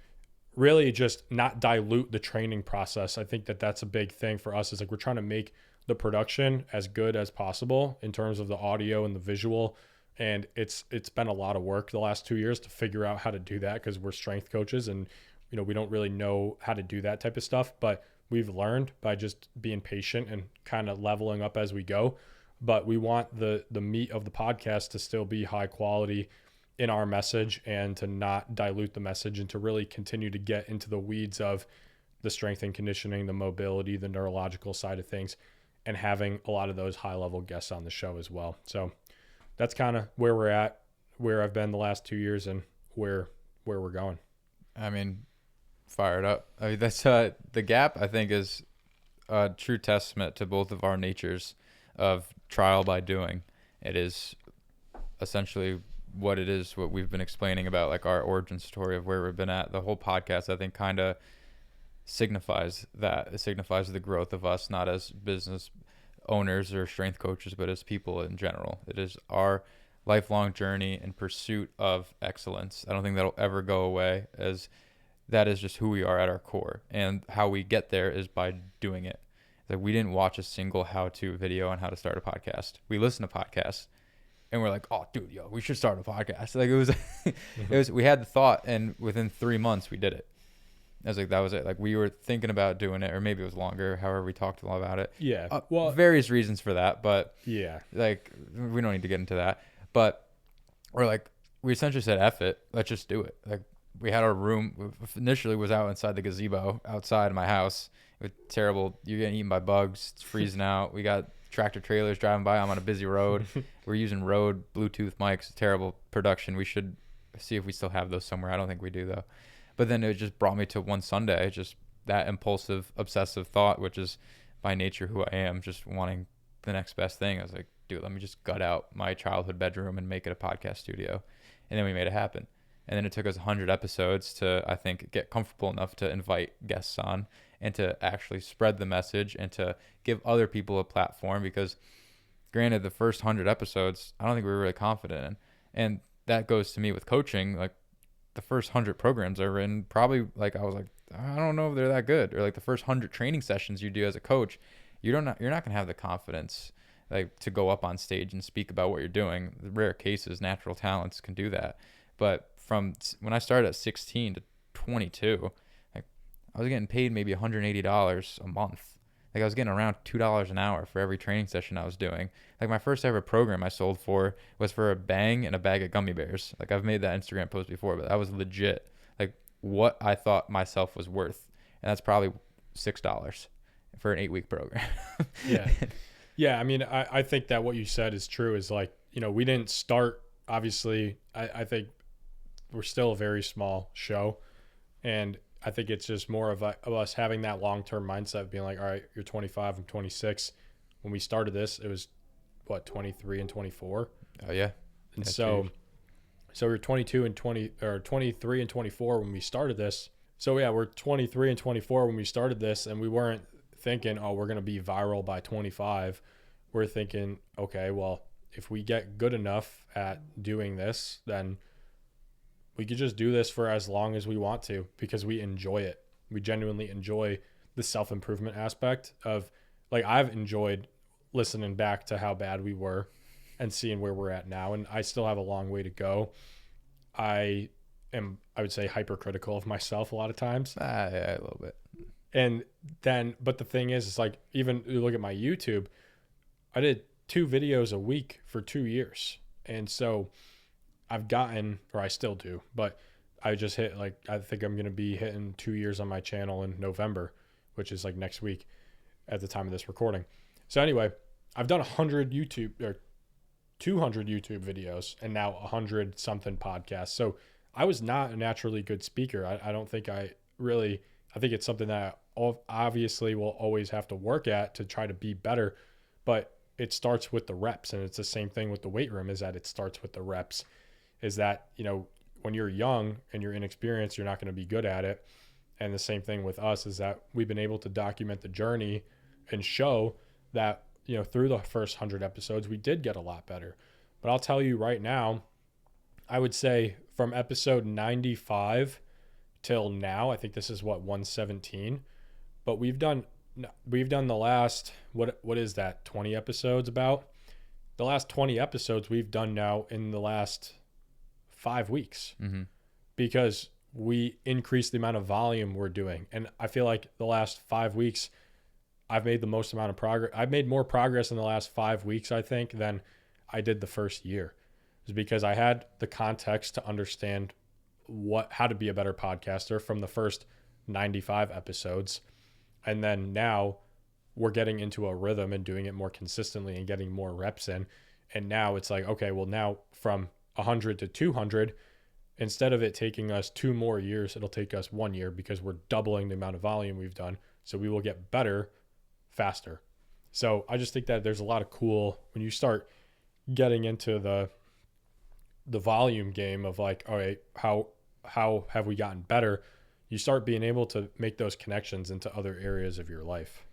really just not dilute the training process. I think that that's a big thing for us, is like we're trying to make the production as good as possible in terms of the audio and the visual And it's been a lot of work the last 2 years to figure out how to do that, because we're strength coaches and we don't really know how to do that type of stuff, but we've learned by just being patient and kind of leveling up as we go. But we want the meat of the podcast to still be high quality in our message, and to not dilute the message, and to really continue to get into the weeds of the strength and conditioning, the mobility, the neurological side of things, and having a lot of those high level guests on the show as well. So that's kind of where we're at, where I've been the last 2 years, and where we're going. I mean, fired up. I mean, that's the gap, I think, is a true testament to both of our natures of trial by doing. It is essentially what it is, what we've been explaining about, like our origin story of where we've been at. The whole podcast, I think, kind of signifies that. It signifies the growth of us, not as business owners or strength coaches, but as people in general. It is our lifelong journey in pursuit of excellence. I don't think that'll ever go away, as that is just who we are at our core, and how we get there is by doing it. Like, we didn't watch a single how-to video on how to start a podcast. We listen to podcasts and we're like, oh dude, we should start a podcast. Like, it was, we had the thought, and within 3 months we did it. I was like, that was it. Like, we were thinking about doing it, or maybe it was longer. However, we talked a lot about it. Yeah. Well, various reasons for that, but yeah, like, we don't need to get into that. But we're like, we essentially said, F it, let's just do it. Like, we had our room initially was out inside the gazebo outside of my house. It was terrible. You're getting eaten by bugs. It's freezing out. We got tractor trailers driving by. I'm on a busy road. We're using Rode Bluetooth mics. Terrible production. We should see if we still have those somewhere. I don't think we do though. But then it just brought me to one Sunday, just that impulsive, obsessive thought, which is by nature who I am, just wanting the next best thing. I was like, dude, let me just gut out my childhood bedroom and make it a podcast studio. And then we made it happen. And then it took us 100 episodes to, I think, get comfortable enough to invite guests on and to actually spread the message and to give other people a platform. Because granted, the first 100 episodes, I don't think we were really confident in. And that goes to me with coaching. Like, the first 100 programs I written, probably, like, I was like, I don't know if they're that good. Or like the first 100 training sessions you do as a coach, you're not going to have the confidence, like, to go up on stage and speak about what you're doing. The rare cases, natural talents can do that. But from when I started at 16 to 22, like, I was getting paid maybe $180 a month. Like, I was getting around $2 an hour for every training session I was doing. Like, my first ever program I sold was for a bang and a bag of gummy bears. Like, I've made that Instagram post before, but that was legit, like, what I thought myself was worth. And that's probably $6 for an 8-week program. Yeah. Yeah. I mean, I think that what you said is true, is like, we didn't start, obviously, I think we're still a very small show. And I think it's just more of us having that long-term mindset of being like, all right, you're 25, I'm 26. When we started this, it was what, 23 and 24. Oh yeah. And That's so huge. we're 22 and 20, or 23 and 24 when we started this. So yeah, we're 23 and 24 when we started this, and we weren't thinking, oh, we're going to be viral by 25. We're thinking, okay, well, if we get good enough at doing this, then we could just do this for as long as we want to, because we enjoy it. We genuinely enjoy the self-improvement aspect of, like, I've enjoyed listening back to how bad we were and seeing where we're at now. And I still have a long way to go. I would say, hypercritical of myself a lot of times. Yeah, a little bit. And then, but the thing is, it's like, even you look at my YouTube, I did 2 videos a week for 2 years. And so I've gotten, or I still do, but I just hit, like, I think I'm going to be hitting 2 years on my channel in November, which is like next week at the time of this recording. So anyway, I've done 100 YouTube or 200 YouTube videos and now 100 something podcasts. So I was not a naturally good speaker. I don't think I think it's something that I obviously will always have to work at to try to be better, but it starts with the reps. And it's the same thing with the weight room, is that it starts with the reps. Is that, when you're young and you're inexperienced, you're not going to be good at it. And the same thing with us is that we've been able to document the journey and show that, through the first 100 episodes, we did get a lot better. But I'll tell you right now, I would say from episode 95 till now, I think this is 117, but we've done the last, what is that, 20 episodes about? the last 20 episodes we've done now in the last 5 weeks, because we increased the amount of volume we're doing. And I feel like the last 5 weeks, I've made the most amount of progress. I've made more progress in the last 5 weeks, I think, than I did the first year. It's because I had the context to understand how to be a better podcaster from the first 95 episodes. And then now we're getting into a rhythm and doing it more consistently and getting more reps in. And now it's like, okay, well, now from 100 to 200, instead of it taking us 2 more years, it'll take us 1 year, because we're doubling the amount of volume we've done. So we will get better faster. So I just think that there's a lot of cool, when you start getting into the volume game of like, all right, how have we gotten better? You start being able to make those connections into other areas of your life.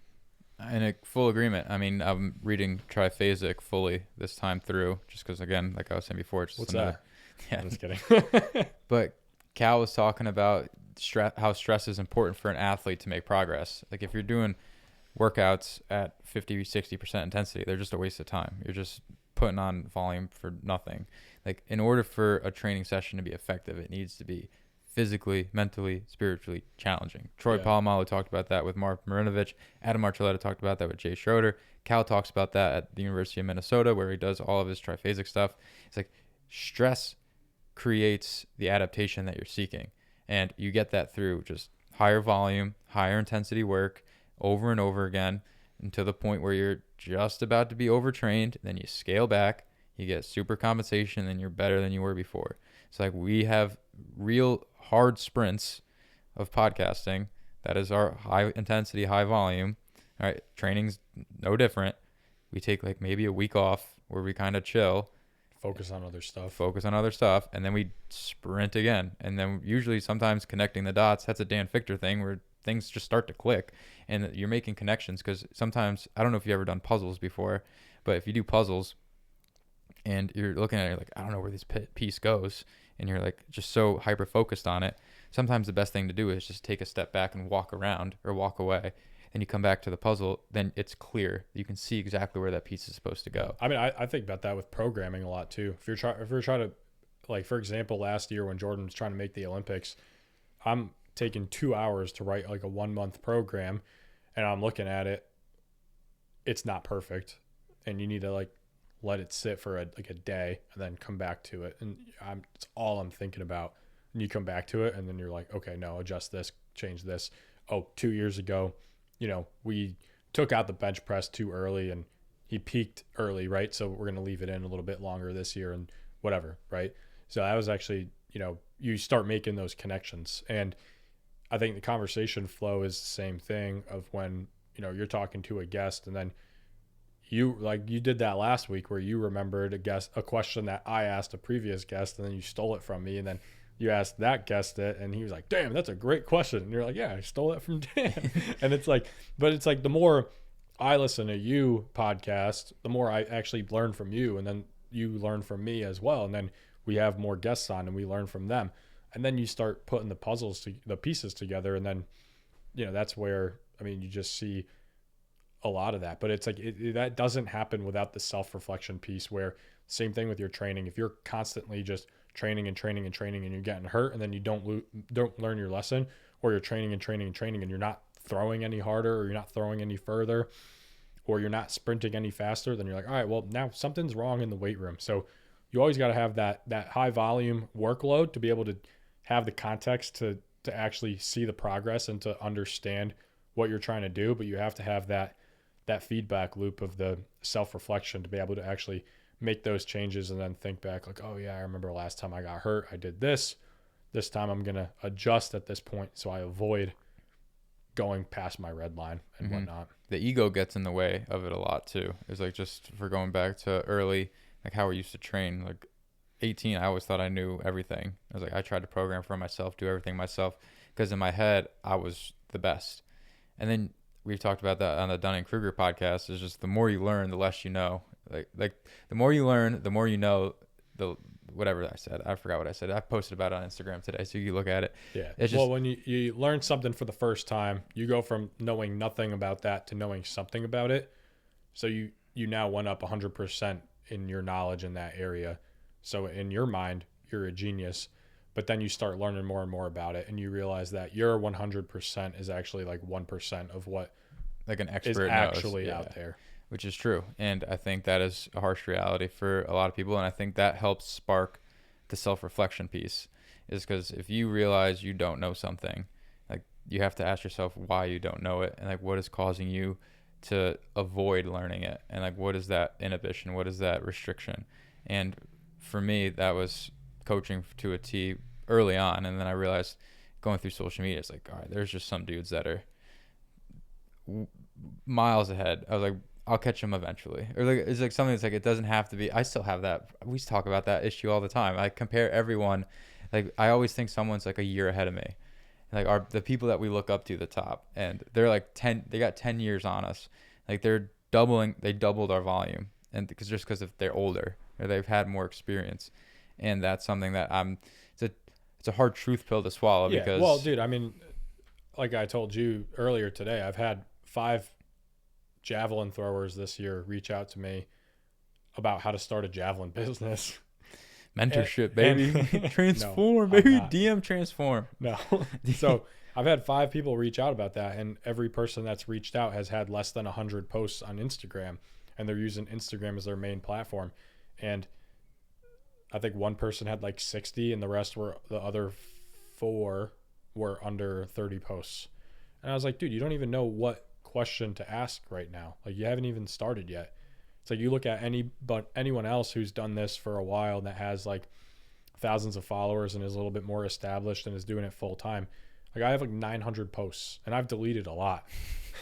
In a full agreement. I mean, I'm reading Triphasic fully this time through, just because, again, like I was saying before, it's just What's another. that? Yeah, I'm just kidding. But Cal was talking about how stress is important for an athlete to make progress. Like if you're doing workouts at 50-60% intensity, they're just a waste of time. You're just putting on volume for nothing. Like in order for a training session to be effective, it needs to be physically, mentally, spiritually challenging. Troy Polamalu talked about that with Mark Marinovich. Adam Archuleta talked about that with Jay Schroeder. Cal talks about that at the University of Minnesota, where he does all of his triphasic stuff. It's like stress creates the adaptation that you're seeking. And you get that through just higher volume, higher intensity work over and over again, until the point where you're just about to be overtrained. Then you scale back, you get super compensation, and you're better than you were before. It's like we have real hard sprints of podcasting. That is our high intensity, high volume. All right, training's no different. We take like maybe a week off where we kind of chill, focus on other stuff, and then we sprint again. And then usually sometimes connecting the dots, that's a Dan Fichter thing where things just start to click and you're making connections. Because sometimes, I don't know if you've ever done puzzles before, but if you do puzzles and you're looking at it, you're like, I don't know where this piece goes, and you're like just so hyper focused on it, sometimes the best thing to do is just take a step back and walk around or walk away. And you come back to the puzzle, then it's clear. You can see exactly where that piece is supposed to go. I mean, I think about that with programming a lot too. If you're trying to, like, for example, last year when Jordan was trying to make the Olympics, I'm taking 2 hours to write like a 1 month program, and I'm looking at it. It's not perfect, and you need to like let it sit for a day and then come back to it. And it's all I'm thinking about. And you come back to it, and then you're like, okay, no, adjust this, change this. Oh, 2 years ago, we took out the bench press too early and he peaked early, right? So we're going to leave it in a little bit longer this year and whatever, right? So that was actually, you start making those connections. And I think the conversation flow is the same thing of when, you're talking to a guest, and then you did that last week where you remembered a question that I asked a previous guest, and then you stole it from me, and then you asked that guest it, and he was like, damn, that's a great question. And you're like, yeah, I stole it from Dan. And it's like, but it's like the more I listen to you podcast, the more I actually learn from you, and then you learn from me as well. And then we have more guests on and we learn from them. And then you start putting the pieces together. And then, that's where, you just see a lot of that. But it's like, that doesn't happen without the self-reflection piece, where same thing with your training. If you're constantly just training and you're getting hurt, and then you don't learn your lesson, or you're training and you're not throwing any harder, or you're not throwing any further, or you're not sprinting any faster, then you're like, all right, well, now something's wrong in the weight room. So you always got to have that high volume workload to be able to have the context to actually see the progress and to understand what you're trying to do. But you have to have that feedback loop of the self-reflection to be able to actually make those changes and then think back like, oh yeah, I remember last time I got hurt, I did this time I'm going to adjust at this point so I avoid going past my red line and whatnot. The ego gets in the way of it a lot too. It's like, just for going back to early, like how we used to train, like 18, I always thought I knew everything. I was like, I tried to program for myself, do everything myself, because in my head I was the best. And then we've talked about that on the Dunning-Kruger podcast, is just the more you learn, the less you know. Like the more you learn, the more you know. Whatever I said, I forgot what I said. I posted about it on Instagram today, so you can look at it. Yeah. It's just, well, when you learn something for the first time, you go from knowing nothing about that to knowing something about it. So you now went up 100% in your knowledge in that area. So in your mind, you're a genius, but then you start learning more and more about it, and you realize that your 100% is actually like 1% of what Like an is expert actually knows. out there. Which is true. And I think that is a harsh reality for a lot of people. And I think that helps spark the self-reflection piece, is because if you realize you don't know something, like you have to ask yourself why you don't know it, and like what is causing you to avoid learning it, and like what is that inhibition, what is that restriction. And for me, that was coaching to a T early on. And then I realized going through social media, it's like, all right, there's just some dudes that are miles ahead. I was like, I'll catch them eventually. Or like, it's like something that's like, it doesn't have to be. I still have that. We talk about that issue all the time. I compare everyone. Like, I always think someone's like a year ahead of me. Like, the people that we look up to the top, and they're like 10, they got 10 years on us. Like, they doubled our volume. And because they're older or they've had more experience. And that's something that it's a hard truth pill to swallow. Yeah. Because, Well, dude, I mean, like I told you earlier today, I've had 5 javelin throwers this year reach out to me about how to start a javelin business. mentorship, baby. Transform, No, baby. DM transform. No. So I've had 5 people reach out about that, and every person that's reached out has had less than 100 posts on Instagram, and they're using Instagram as their main platform. And I think one person had like 60, and the other 4 were under 30 posts. And I was like, dude, you don't even know what question to ask right now. Like, you haven't even started yet. It's like you look at anyone else who's done this for a while and that has like thousands of followers and is a little bit more established and is doing it full time. Like, I have like 900 posts, and I've deleted a lot.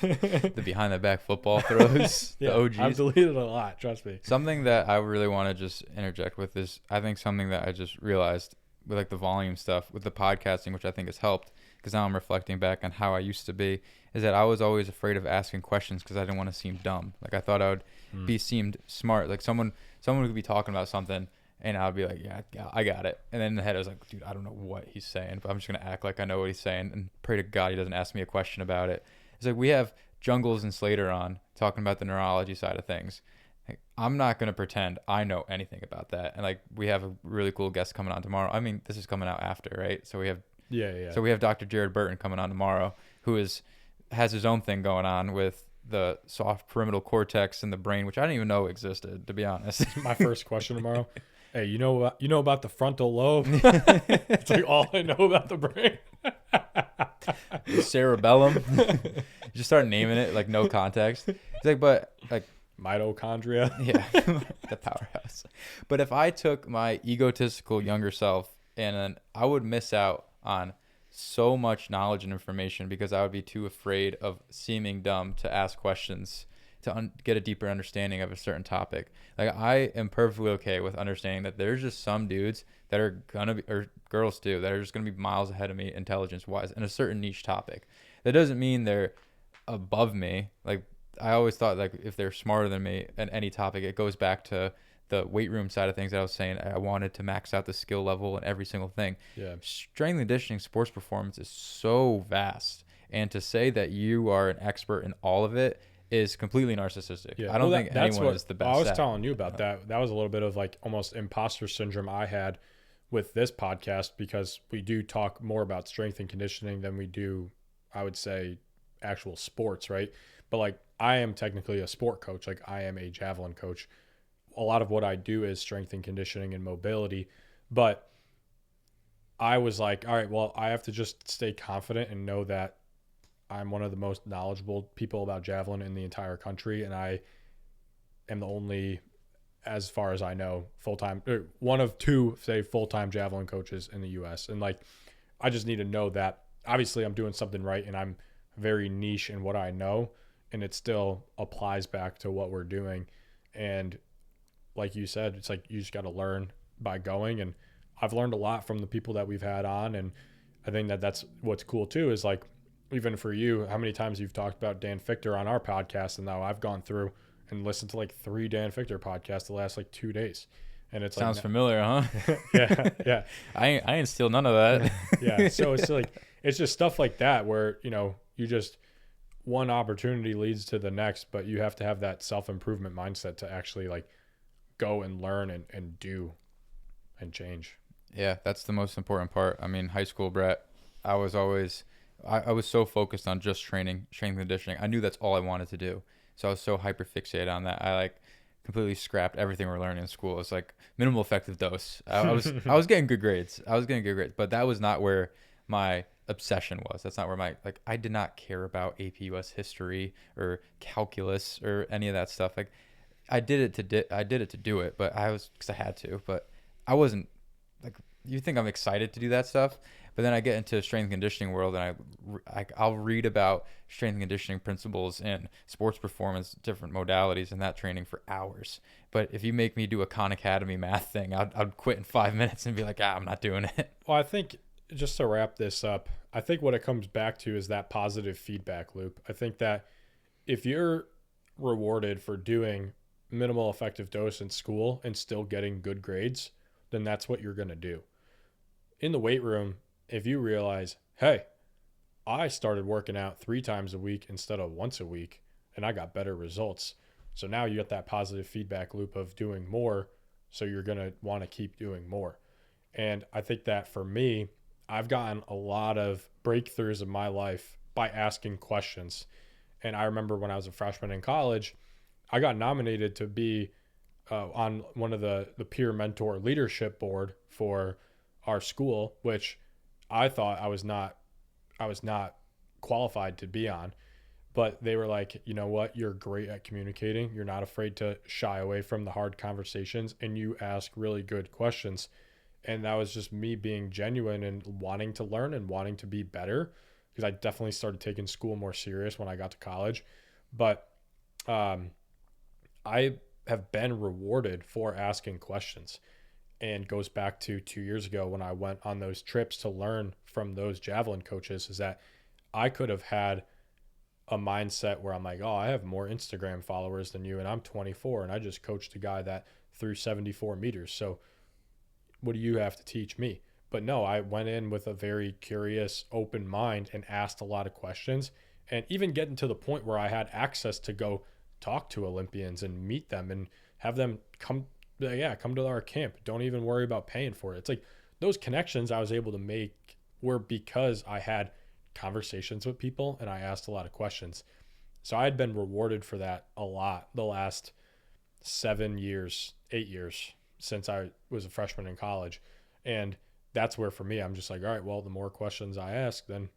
The behind the back football throws, Yeah, the OGs. I've deleted a lot, trust me. Something that I really want to just interject with is, I think something that I just realized with like the volume stuff with the podcasting, which I think has helped, because now I'm reflecting back on how I used to be, is that I was always afraid of asking questions because I didn't want to seem dumb. Like, I thought I would be seemed smart. Like someone could be talking about something, and I'd be like, yeah, I got it. And then in the head, I was like, dude, I don't know what he's saying, but I'm just going to act like I know what he's saying and pray to God he doesn't ask me a question about it. It's like, we have Jungles and Slater on talking about the neurology side of things. Like, I'm not going to pretend I know anything about that. And like, we have a really cool guest coming on tomorrow. I mean, this is coming out after, right? So we have So we have Dr. Jared Burton coming on tomorrow, who has his own thing going on with the soft pyramidal cortex in the brain, which I didn't even know existed, to be honest. My first question tomorrow. Hey, you know about the frontal lobe? It's like all I know about the brain. The cerebellum. You just start naming it, like, no context. It's like, but like, Mitochondria. yeah, the powerhouse. But if I took my egotistical younger self, and then I would miss out on so much knowledge and information because I would be too afraid of seeming dumb to ask questions to get a deeper understanding of a certain topic. Like, I am perfectly okay with understanding that there's just some dudes that are gonna be, or girls too, that are just gonna be miles ahead of me intelligence wise in a certain niche topic. That doesn't mean they're above me. Like, I always thought, like, if they're smarter than me in any topic, it goes back to the weight room side of things that I was saying. I wanted to max out the skill level in every single thing. Yeah. Strength and conditioning, sports performance is so vast. And to say that you are an expert in all of it is completely narcissistic. Yeah. I don't think anyone is the best. I was at telling you about that. That was a little bit of like almost imposter syndrome I had with this podcast, because we do talk more about strength and conditioning than we do, I would say, actual sports, right? But like, I am technically a sport coach. Like, I am a javelin coach. A lot of what I do is strength and conditioning and mobility. But I was like, all right, well, I have to just stay confident and know that I'm one of the most knowledgeable people about javelin in the entire country. And I am the only, as far as I know, full-time, one of 2, say, full-time javelin coaches in the US. And like, I just need to know that obviously I'm doing something right, and I'm very niche in what I know, and it still applies back to what we're doing. And like you said, it's like, you just got to learn by going. And I've learned a lot from the people that we've had on. And I think that that's what's cool too, is like, even for you, how many times you've talked about Dan Fichter on our podcast, and now I've gone through and listened to like 3 Dan Fichter podcasts the last like 2 days. And it's Sounds like, familiar, huh? yeah. I ain't steal none of that. Yeah. So it's like, it's just stuff like that where, you just, one opportunity leads to the next, but you have to have that self-improvement mindset to actually like go and learn and do and change. Yeah, that's the most important part. I mean, high school, Brett, I was always, I was so focused on just training, strength and conditioning. I knew that's all I wanted to do. So I was so hyper fixated on that. I like completely scrapped everything we're learning in school. It's like minimal effective dose. I was getting good grades. But that was not where my obsession was. That's not where I did not care about AP US history or calculus or any of that stuff. Like I did it to do it, but because I had to, but I wasn't like, you think I'm excited to do that stuff, but then I get into strength and conditioning world and I'll read about strength and conditioning principles and sports performance, different modalities and that training for hours. But if you make me do a Khan Academy math thing, I'd quit in 5 minutes and be like, I'm not doing it. Well, I think just to wrap this up, I think what it comes back to is that positive feedback loop. I think that if you're rewarded for doing minimal effective dose in school and still getting good grades, then that's what you're going to do. In the weight room, if you realize, hey, I started working out 3 times a week instead of once a week, and I got better results. So now you get that positive feedback loop of doing more, so you're going to want to keep doing more. And I think that for me, I've gotten a lot of breakthroughs in my life by asking questions. And I remember when I was a freshman in college, I got nominated to be on one of the peer mentor leadership board for our school, which I thought I was not qualified to be on. But they were like, you know what? You're great at communicating. You're not afraid to shy away from the hard conversations, and you ask really good questions. And that was just me being genuine and wanting to learn and wanting to be better, because I definitely started taking school more serious when I got to college. But I have been rewarded for asking questions, and goes back to 2 years ago when I went on those trips to learn from those javelin coaches, is that I could have had a mindset where I'm like, oh, I have more Instagram followers than you, and I'm 24 and I just coached a guy that threw 74 meters. So what do you have to teach me? But no, I went in with a very curious, open mind and asked a lot of questions, and even getting to the point where I had access to go talk to Olympians and meet them and have them come to our camp. Don't even worry about paying for it. It's like those connections I was able to make were because I had conversations with people and I asked a lot of questions. So I had been rewarded for that a lot the last 8 years since I was a freshman in college. And that's where for me, I'm just like, all right, well, the more questions I ask, then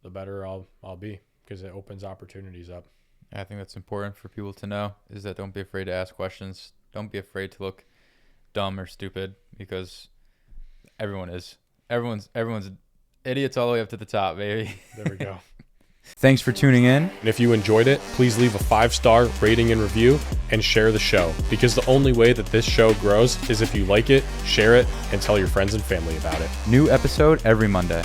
the better I'll be, because it opens opportunities up. I think that's important for people to know, is that don't be afraid to ask questions. Don't be afraid to look dumb or stupid, because everyone is. Everyone's idiots all the way up to the top, baby. There we go. Thanks for tuning in. And if you enjoyed it, please leave a 5-star rating and review and share the show, because the only way that this show grows is if you like it, share it, and tell your friends and family about it. New episode every Monday.